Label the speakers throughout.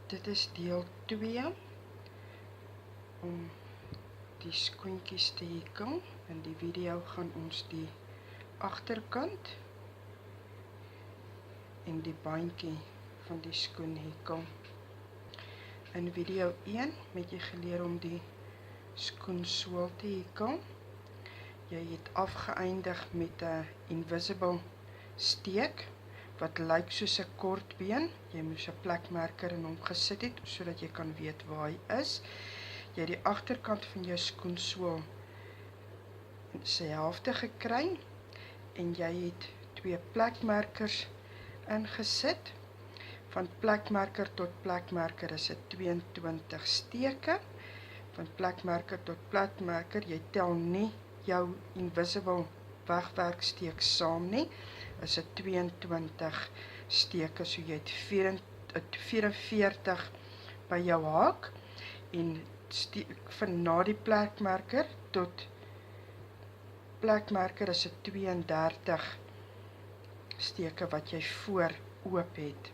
Speaker 1: Dit is deel 2 om die skoentjies te hekel. In die video gaan ons die agterkant en die bandjie van die skoen hekel. In video 1 het jy geleer om die skoensool te hekel. Jy het afgeëindig met 'n invisible steek wat lyk soos 'n kortbeen. Jy moes 'n plekmerker in hom gesit het sodat jy kan weet waar hy is. Jy het die agterkant van jou skoensool in sy helfte gekry en jy het 2 plekmerkers ingesit. Van plekmerker tot plekmerker is dit 22 steke. Van plekmerker tot plekmerker, jy tel nie jou invisible wegwerksteek saam nie, is dit 22 steke, so jy het 44 by jou haak, en van na die plekmerker tot plekmerker is dit 32 steke wat jy voor oop het.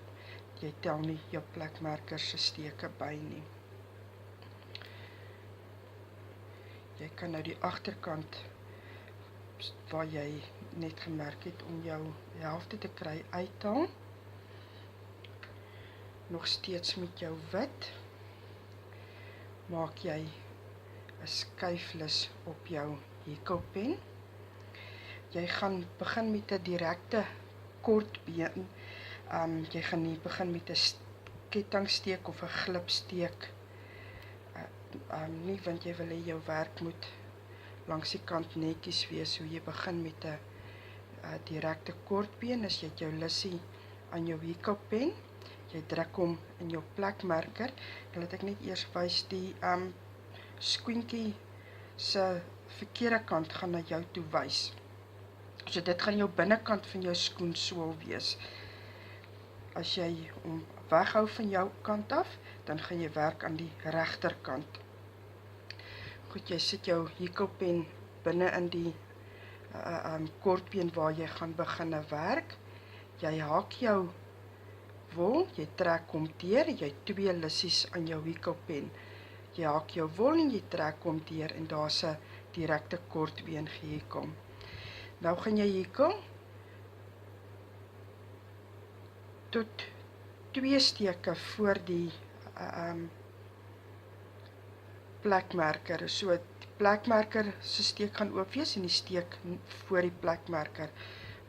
Speaker 1: Jy tel nie jou plekmerker se steke by nie. Jy kan nou die agterkant waar jy net gemerk het om jou helfte te kry uithaal. Nog steeds met jou wit. Maak jy 'n skuiflus op jou hekelpen. Jy gaan begin met 'n direkte kortbeen. Jy gaan nie begin met 'n kettingsteek of 'n glipsteek. Nie, want jy wil hê jou werk moet langs die kant netjies wees, so jy begin met 'n direkte kortbeen. As jy het jou lissie aan jou hekelpen, jy druk hom in jou plekmerker. Dan laat ek net eers wys die skoentjie se verkeerde kant gaan na jou toe wys. So dit gaan jou binnekant van jou skoensool wees. As jy hom weghou van jou kant af, dan gaan jy werk aan die regterkant. Goed, jy sit jou hekelpen binne in die kortbeen waar jy gaan begin werk. Jy haak jou wol, jy trek hom deur, jy het 2 lissies aan jou hekelpen. Jy haak jou wol en jy trek hom deur en daar's 'n direkte kortbeen gehekel. Nou gaan jy hekel tot 2 steke voor die plekmerker. So die plekmerker se steek gaan oop wees en die steek voor die plekmerker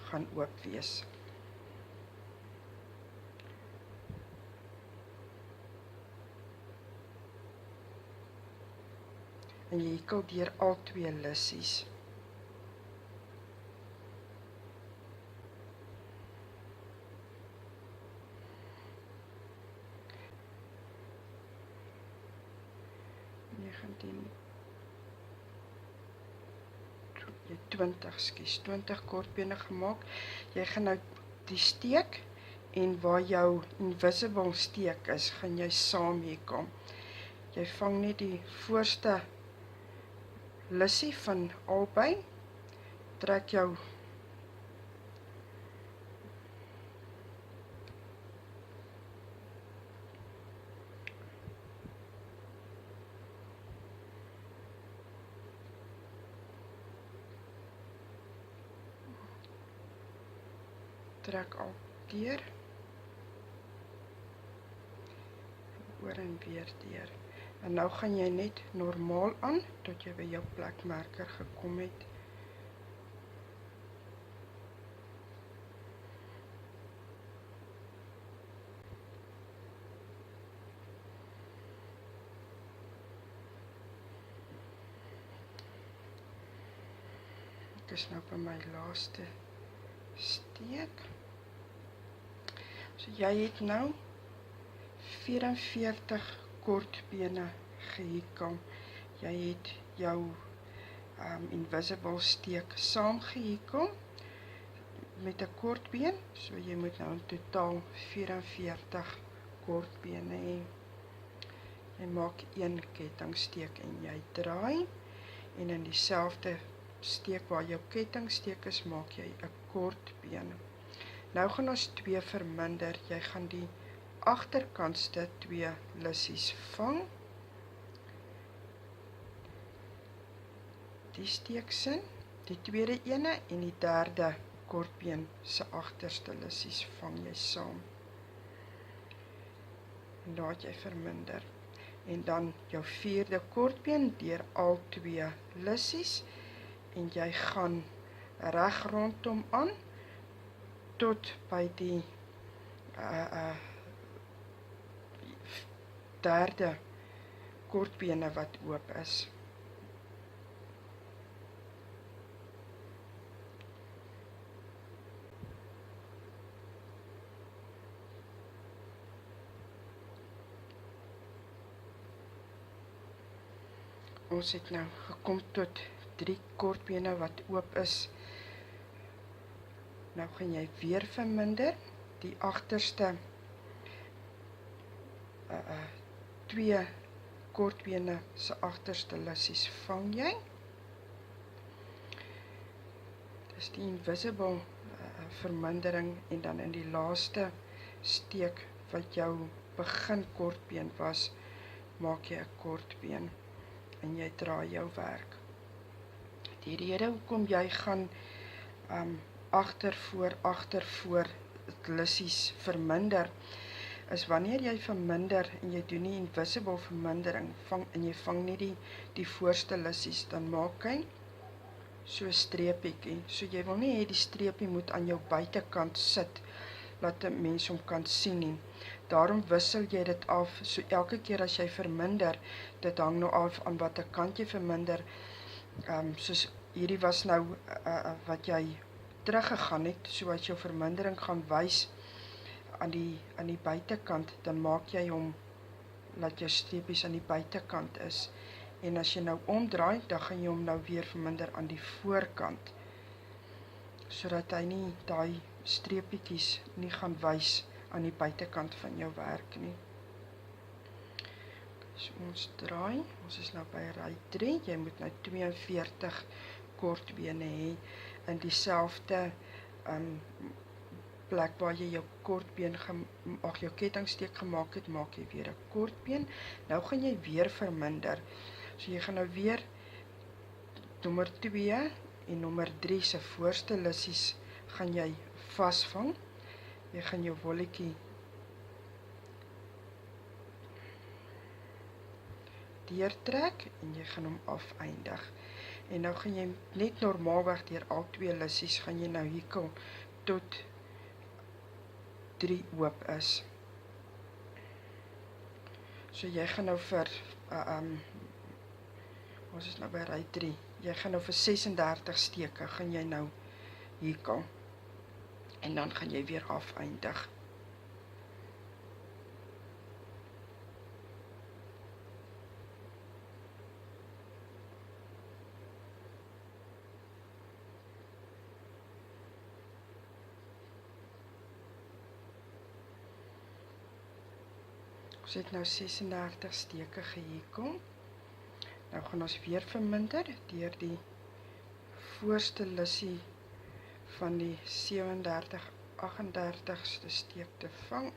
Speaker 1: gaan oop wees. En jy hekel deur al 2 lissies. Jy 20 kortbene gemaak. Jy gaan nou die steek en waar jou invisible steek is, gaan jy saam hekel. Jy vang net die voorste lissie van albei, trek jou al deur, oor en weer deur. En nou gaan jy net normaal aan, tot jy by jou plekmerker gekom het. Ek is nou by my laaste steek. So jy het nou 44 kortbene gehekel. Jy het jou invisible steek saam gehekel met 'n kortbeen. So jy moet nou in totaal 44 kortbene hê. Jy maak 1 kettingsteek en jy draai, en in dieselfde steek waar jou kettingsteek is, maak jy 'n kortbeen. Nou gaan ons 2 verminder. Jy gaan die agterkantste 2 lissies vang. Die steeksin, die tweede ene en die derde kortbeen se agterste lissies vang jy saam. En daar het jy verminder. En dan jou vierde kortbeen deur al 2 lissies en jy gaan reg rondom aan tot by die derde kortbene wat oop is. Ons het nou gekom tot 3 kortbene wat oop is. Nou gaan jy weer verminder. Die agterste 2 kortbene se agterste lissies vang jy. Dis die invisible vermindering en dan in die laaste steek wat jou begin kortbeen was, maak jy 'n kortbeen en jy draai jou werk. Die rede hoekom jy gaan agter voor lissies verminder, is wanneer jy verminder en jy doen nie invisible vermindering, en jy vang nie die voorste lissies, dan maak hy so 'n streepietjie. So jy wil nie hê die streepie moet aan jou buitekant sit, laat 'n mens hom kan sien nie. Daarom wissel jy dit af, so elke keer as jy verminder, dit hang nou af aan watter kant jy verminder. Soos hierdie was nou wat jy teruggegaan het, so as jou vermindering gaan wys aan die buitekant, dan maak jy hom, laat jou streepies aan die buitekant is. En as jy nou omdraai, dan gaan jy hom nou weer verminder aan die voorkant, sodat hy nie daai streepietjies nie gaan wys aan die buitekant van jou werk nie. So ons draai, ons is nou by ry 3, jy moet nou 42 kortbene hê in dieselfde plek waar jy jou kortbeen, jou kettingsteek gemaak het, maak jy weer 'n kortbeen. Nou gaan jy weer verminder. So jy gaan nou weer nommer 2 en nommer 3 se voorste lissies gaan jy vasvang. Jy gaan jou wolletjie deurtrek en jy gaan hom afeindig. En nou gaan jy net normaalweg deur al 2 lissies gaan jy nou hikkel tot 3 oop is. So jy gaan nou vir ons is nou by ry 3. Jy gaan nou vir 36 steke gaan jy nou hikkel. En dan gaan jy weer afeindig. Ons het nou 36 steke gehikkel. Nou gaan ons weer verminder deur die voorste lissie van die 37-38ste steek te vang.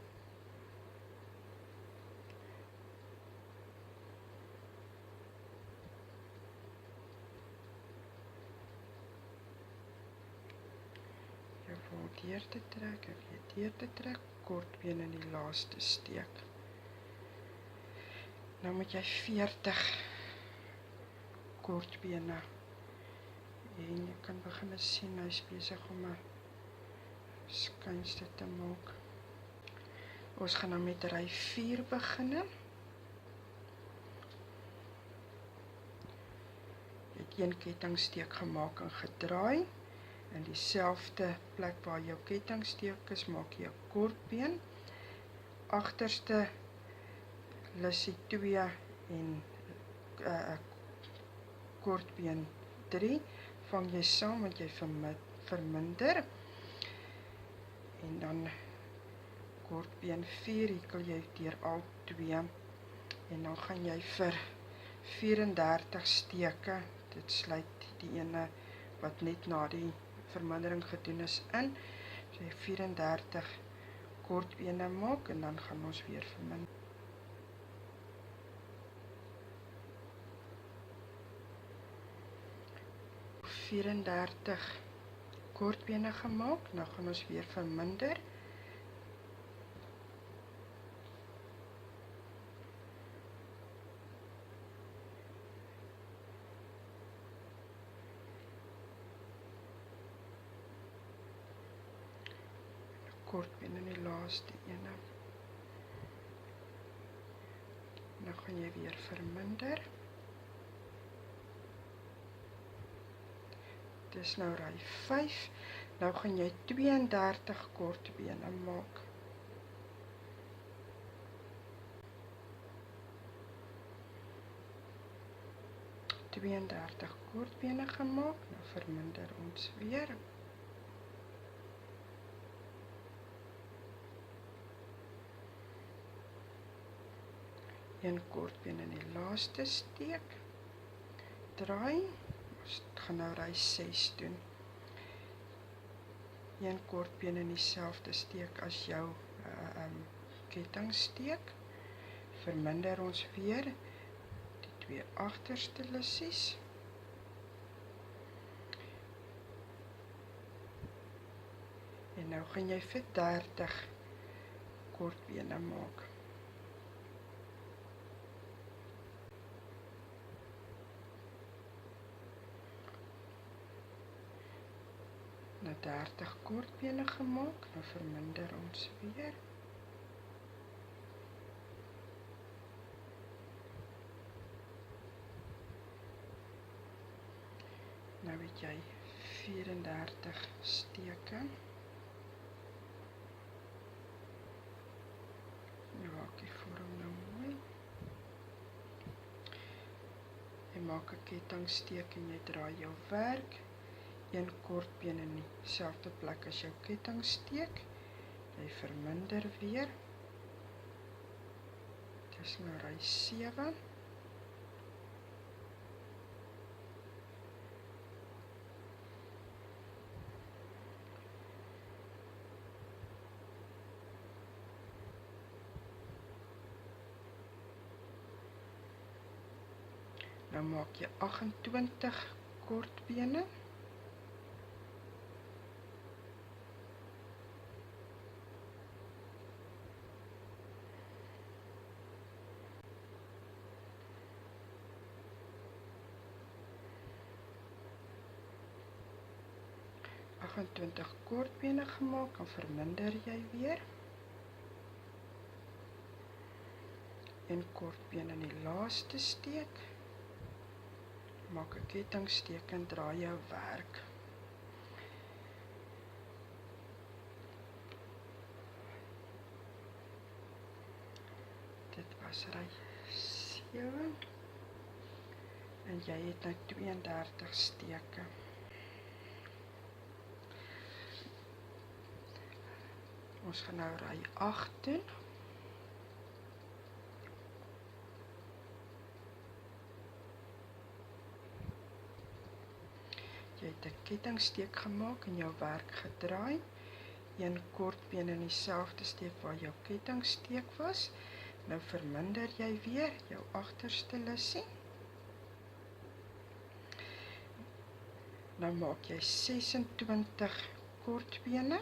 Speaker 1: Jou wol deur te trek en weer deur te trek, kortbeen in die laaste steek. Nou moet jy 40 kortbene en jy kan begin sien, hy is besig om 'n skynste te maak. Ons gaan nou met ry 4 beginne. Jy het 1 kettingsteek gemaak en gedraai. In dieselfde plek waar jou kettingsteek is, maak jy 'n kortbeen. Agterste lissie 2 en kortbeen 3 vang jy saam want jy verminder. En dan kortbeen 4 hikkel jy deur al 2 en dan gaan jy vir 34 steke, dit sluit die ene wat net na die vermindering gedoen is in, so jy 34 kort bene maak en dan gaan ons weer verminder. 34 kort bene gemaak, nou gaan ons weer verminder. Kort bene in die laaste ene. Nou gaan jy weer verminder. Dis nou ry 5. Nou gaan jy 32 kort bene maak. 32 kort bene gemaak, nou verminder ons weer. Een kort been in die laaste steek. Draai. Ons gaan nou ry 6 doen. Een kort been in dieselfde steek as jou kettingsteek. Verminder ons weer die twee agterste lissies. En nou gaan jy vir 30 kort bene maak. Nou 30 kort bene gemaak, nou verminder ons weer. Nou het jy 34 steke. Nou maak die vorm nou mooi. Jy maak 'n kettingsteek en jy draai jou werk. Een kort been in dieselfde plek as jou kettingsteek. Jy verminder weer. Dis nou ry 7. Nou maak jy 28 kort bene. Kort bene gemaak, dan verminder jy weer. Een kort been in die laaste steek. Maak 'n kettingsteek en draai jou werk. Dit was ry 7. En jy het nou 32 steke. Ons gaan nou ry 8 doen. Jy het 'n kettingsteek gemaak en jou werk gedraai. Een kort been in dieselfde steek waar jou kettingsteek was. Nou verminder jy weer jou agterste lissie. Nou maak jy 26 kort bene.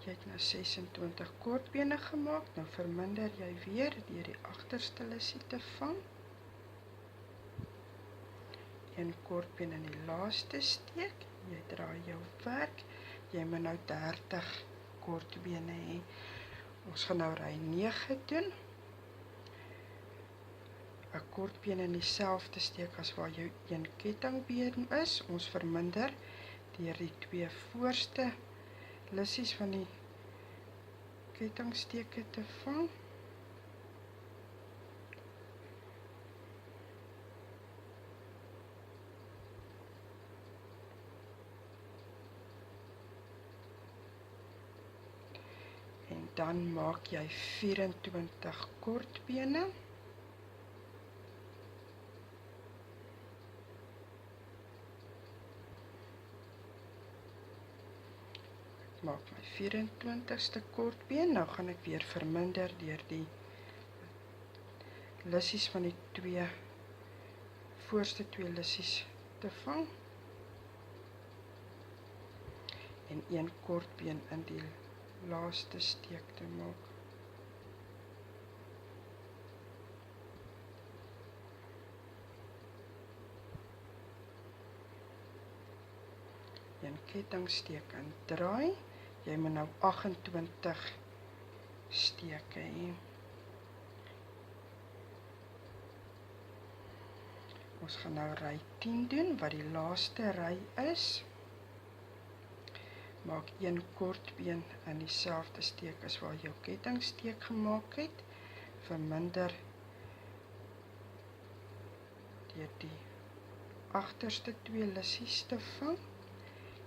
Speaker 1: Jy het nou 26 kort bene gemaak, nou verminder jy weer deur die agterste lissie te vang. Een kort been in die laaste steek, jy draai jou werk, jy moet nou 30 kort bene hê. Ons gaan nou ry 9 doen. 'n Kort been in dieselfde steek as waar jou een kettingbeen is. Ons verminder deur die twee voorste lissies van die kettingsteke te vang. En dan maak jy 24 kort bene. Maak my 24ste kortbeen. Nou gaan ek weer verminder deur die lissies van die voorste twee lissies te vang. En een kortbeen in die laaste steek te maak. Een kettingsteek in draai. Jy moet nou 28 steke hê. Ons gaan nou ry 10 doen, wat die laaste ry is. Maak een kortbeen in dieselfde steek as waar jou kettingsteek gemaak het. Verminder deur die agterste twee lissies te vang.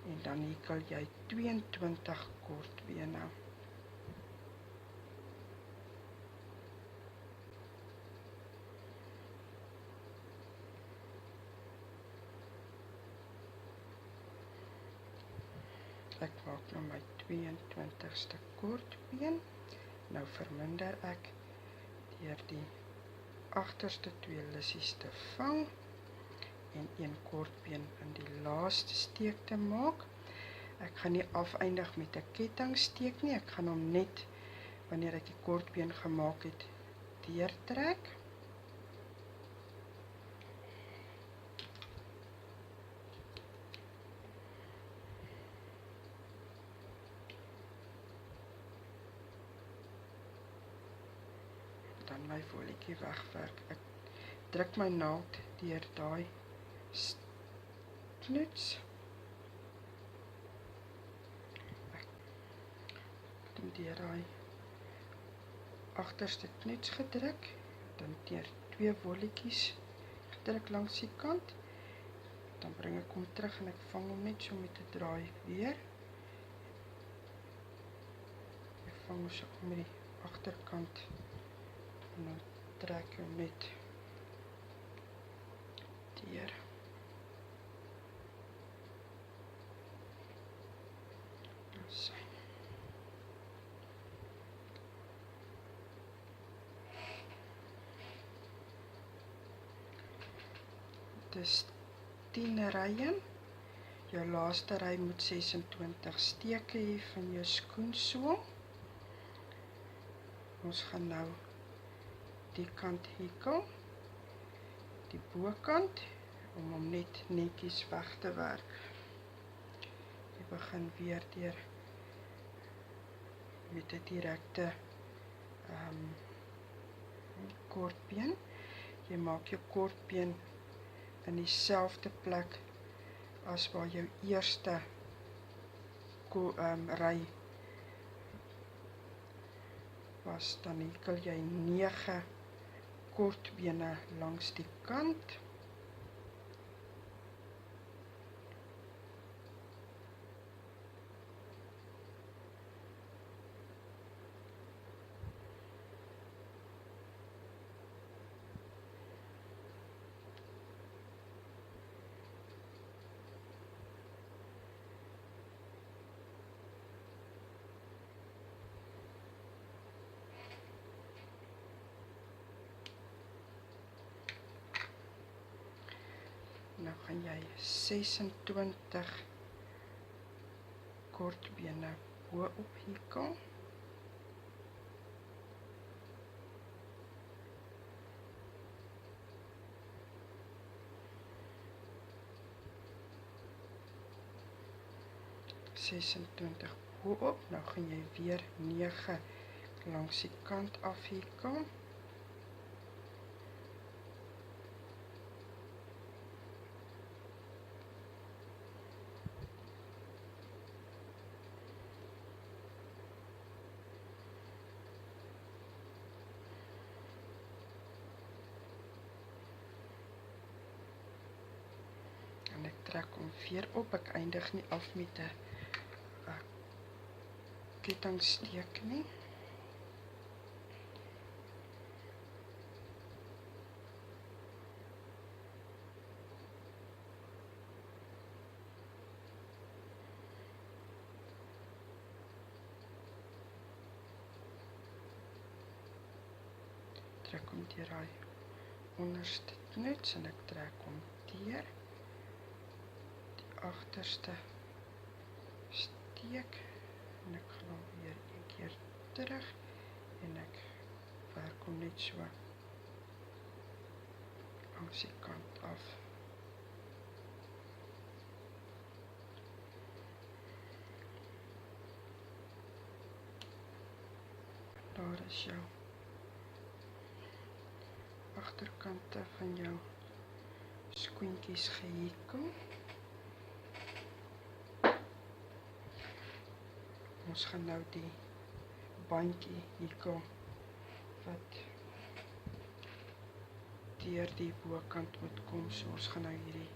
Speaker 1: En dan hekel jy 22 kortbene. Ek maak nou my 22ste kortbeen. Nou verminder ek deur die agterste twee lissies te vang en een kortbeen in die laaste steek te maak. Ek gaan nie afeindig met 'n kettingsteek nie, ek gaan hom net wanneer ek die kortbeen gemaak het deurtrek. Dan my voetjie wegwerk. Ek druk my naald deur daai knuts. Ek het hom deur daai agterste knuts gedruk, dan deur twee wolletjies gedruk langs die kant. Dan bring ek hom terug en ek vang hom net so met 'n draai weer. Ek vang hom so met die agterkant en dan trek ek hom net deur. So. Dis 10 rye. Jou laaste ry moet 26 steke hê van jou skoenswang. Ons gaan nou die kant hekel, die bokant, om hom net netjies weg te werk. Jy begin weer deur met 'n direkte kortbeen. Jy maak jou kortbeen in dieselfde plek as waar jou eerste ry was. Dan hekel jy 9 kortbene langs die kant. Nou gaan jy 26 kortbene bo-op hekel. Bo-op. Nou gaan jy weer 9 langs die kant afhekel. En ek trek hom weer op. Ek eindig nie af met 'n kettingsteek nie. Trek hom deur daai onderste knots en ek trek hom deur die agterste steek en ek gaan hom weer een keer terug en ek werk hom net so langs die kant af. Daar is jou agterkante van jou skoentjies gehekel. Ons gaan nou die bandjie hekel wat deur die bokant moet kom. So ons gaan nou hierdie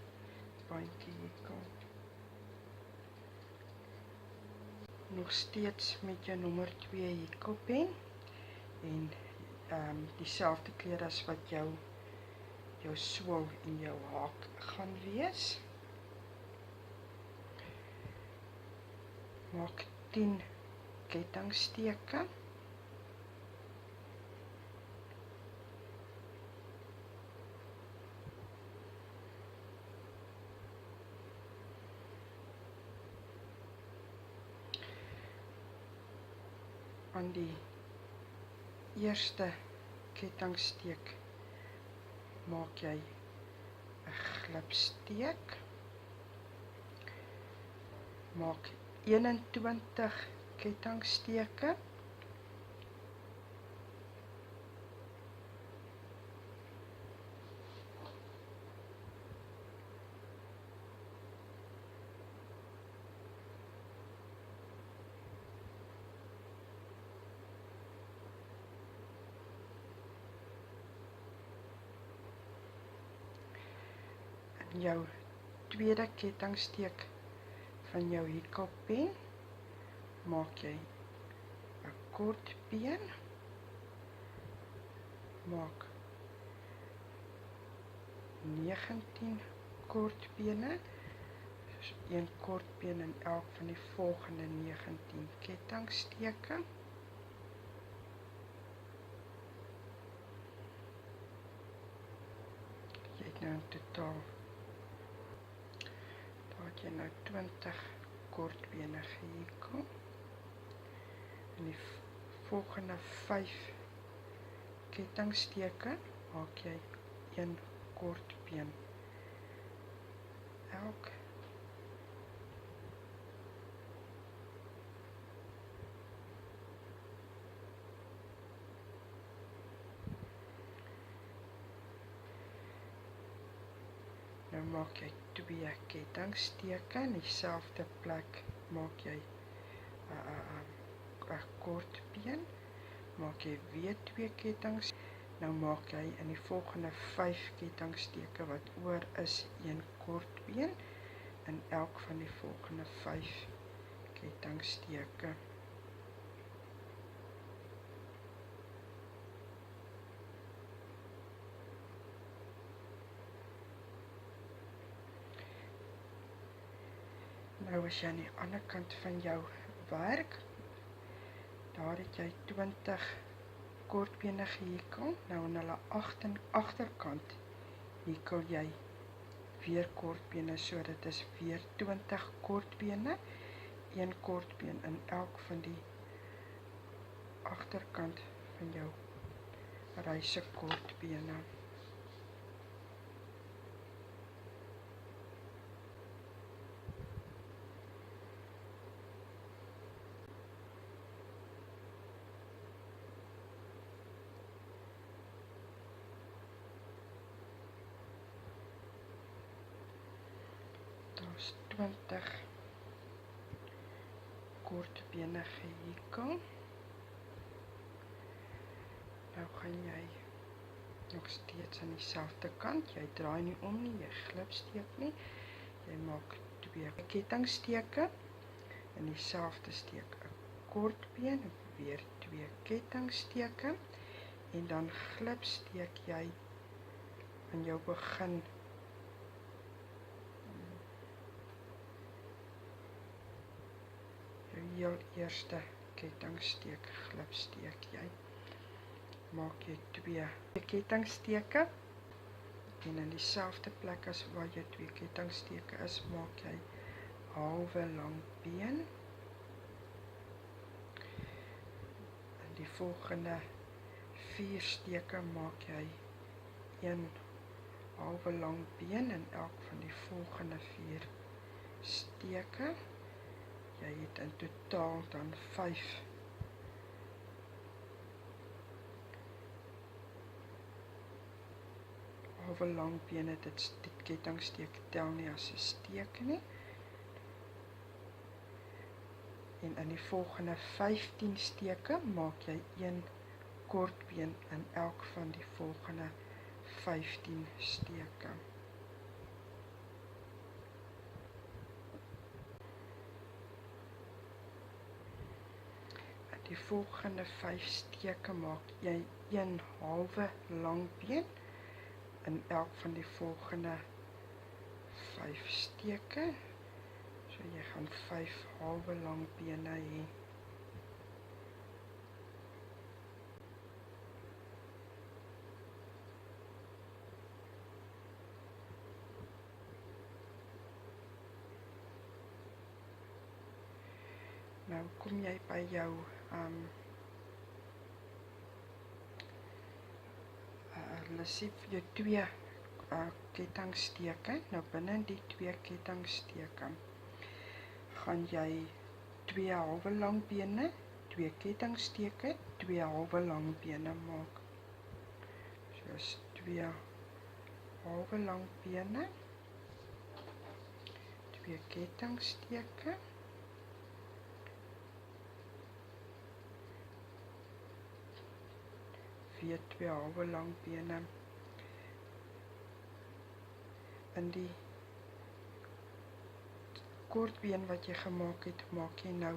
Speaker 1: bandjie hekel. Nog steeds met jou nommer 2 hekelpen en dieselfde kleur as wat jou swol en jou haak gaan wees. Maak 10 kettingsteke. Aan die eerste kettingsteek maak jy 'n glipsteek. Maak 21 kettingsteke. In jou tweede kettingsteek van jou hekelpen maak jy 'n kort been. Maak 19 kort bene. Dus een kort been in elk van die volgende 19 kettingsteke. Jy het nou in totaal dat jy nou 20 kort bene gehekel. En die volgende 5 kettingsteke maak jy 1 kort been elk. Nou maak jy 2 kettingsteke in dieselfde plek maak jy 'n kort been. Maak jy weer 2 kettings. Nou maak jy in die volgende 5 kettingsteke wat oor is 1 kort been in elk van die volgende 5 kettingsteke. Nou as jy aan die ander kant van jou werk, daar het jy 20 kortbene gehekel. Nou aan hulle agterkant hekel jy weer kortbene, so dit is weer 20 kortbene, 1 kortbeen in elk van die agterkant van jou reise kortbene. Daar's 20 kortbene gehekel. Nou gaan jy nog steeds aan dieselfde kant. Jy draai nie om nie, jy glipsteek nie. Jy maak 2 kettingsteke in dieselfde steek 'n kortbeen, weer 2 kettingsteke en dan glipsteek jy aan jou begin jou heel eerste kettingsteek glipsteek jy. maak jy 2 kettingsteke en in dieselfde plek as waar jou 2 kettingsteke is, maak jy halwe lang been. In die volgende 4 steke maak jy 1 halwe lang been in elk van die volgende 4 steke. Jy het in totaal dan 5 halwe lang bene. Die kettingsteek tel nie as 'n steek nie. En in die volgende 15 steke maak jy 1 kort been in elk van die volgende 15 steke. In die volgende 5 steke maak jy 1 halwe lang been in elk van die volgende 5 steke. So jy gaan 5 halwe lang bene hê. Nou kom jy by jou lissie vir jou 2 kettingsteke. Nou binne die 2 kettingsteke gaan jy 2 halwe lang bene, 2 kettingsteke, 2 halwe lang bene maak. Soos 2 halwe lang bene, 2 kettingsteke, weer 2 halwe lang bene. In die kortbeen wat jy gemaak het, maak jy nou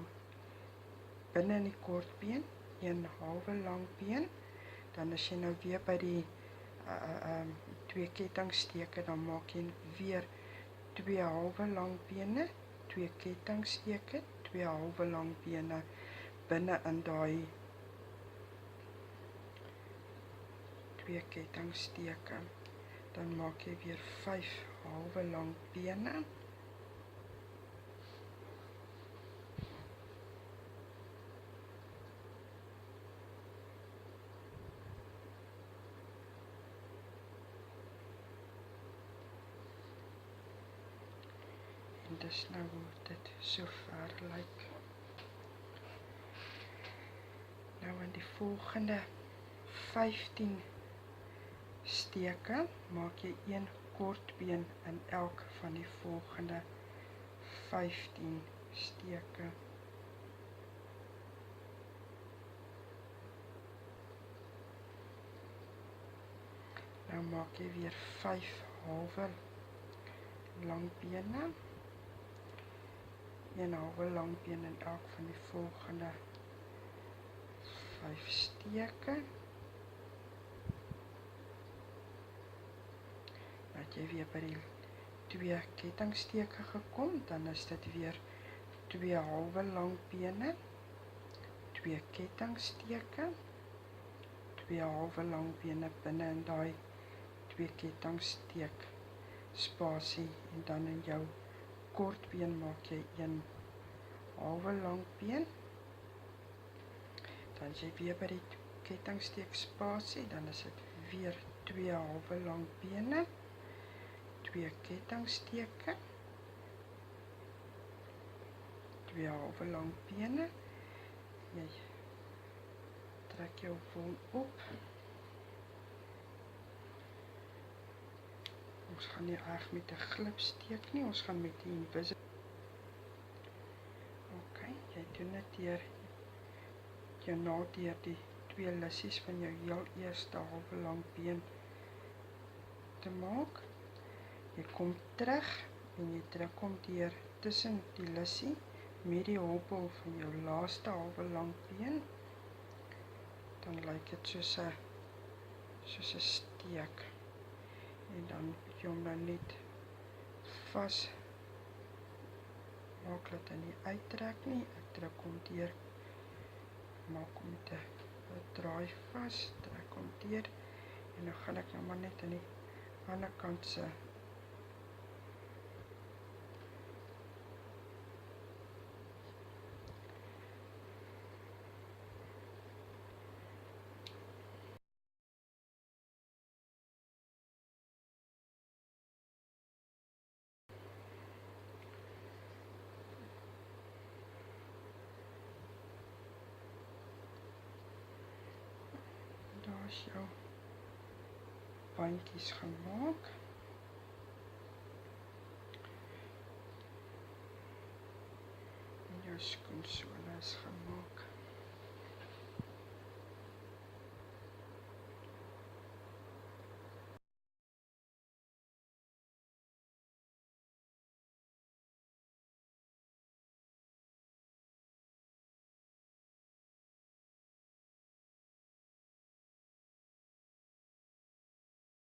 Speaker 1: binne in die kortbeen 1 halwe lang been. Dan as jy nou weer by die 2 kettingsteke, dan maak jy weer 2 halwe lang bene, 2 kettingsteke, 2 halwe lang bene binne in daai 2 kettingsteke. Dan maak jy weer 5 halwe lang bene. En dis nou hoe dit so ver lyk. Nou in die volgende 15 steke maak jy 1 kort been in elk van die volgende 15 steke. Nou maak jy weer 5 halwe lang bene. 1 halwe lang been in elk van die volgende 5 steke. Dat jy weer by die 2 kettingsteke gekom, dan is dit weer 2 halwe lang bene, 2 kettingsteke, 2 halwe lang bene binne in daai 2 kettingsteek spasie, en dan in jou kortbeen maak jy 1 halwe lang been. Dan as jy weer by die kettingsteek spasie, dan is dit weer 2 halwe lang bene, 2 kettingsteke, 2 halwe lang bene. Jy trek jou wol op. Ons gaan nie reg met 'n glipsteek nie, ons gaan met die invisible. OK, jy doen dit deur jou naald deur die 2 lissies van jou heel eerste halwe lang been te maak. Jy kom terug en jy trek hom deur tussen die lissie met die hobbel van jou laaste halwe lang been. Dan lyk dit soos 'n steek. En dan moet jy hom nou net vas maak dat hy nie uittrek nie. Ek trek hom deur, maak hom met 'n draai vas, trek deur. En dan gaan ek nou maar net aan die ander kant se daar is jou bandjies gemaak. En jou skoen so.